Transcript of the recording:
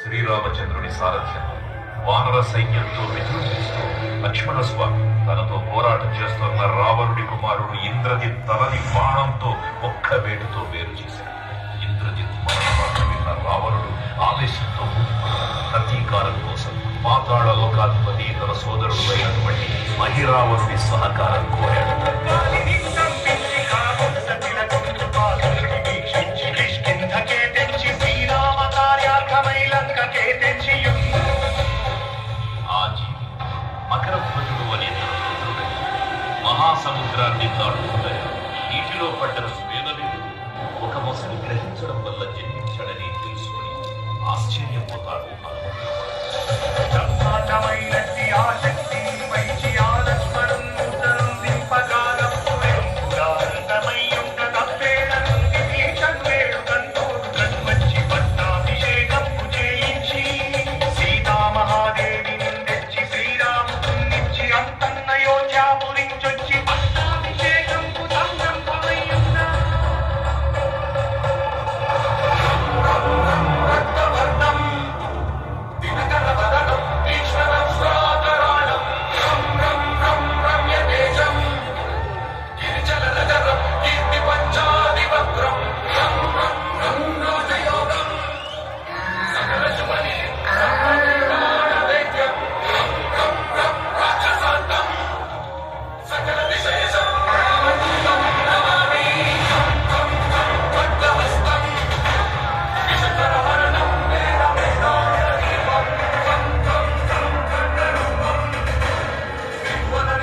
శ్రీరామచంద్రుని సారథ్యంలో వానర సైన్యంతో విజృంభిస్తూ లక్ష్మణస్వామి తనతో పోరాటం చేస్తున్న రావణుడి కుమారుడు ఇంద్రజిత్ తలని బాణంతో ఒక్క వేటుతో వేరు చేశాడు. ఇంద్రజిత్ మరణవార్త విన్న రావణుడు ఆవేశంతో ప్రతీకారం కోసం పాతాళ లోకాధిపతి తన సోదరుడు అయినటువంటి మహిరావణుడి సహకారం కోరాడు. మకరధ్వజుడు అనే తన పుత్రుడై మహాసముద్రాన్ని దాటుతుందని నీటిలో పడ్డ స్వేదనుడు ఒక మొసలి గ్రహించడం వల్ల జన్మించాడని తెలుసుకుని ఆశ్చర్యపోతాడు.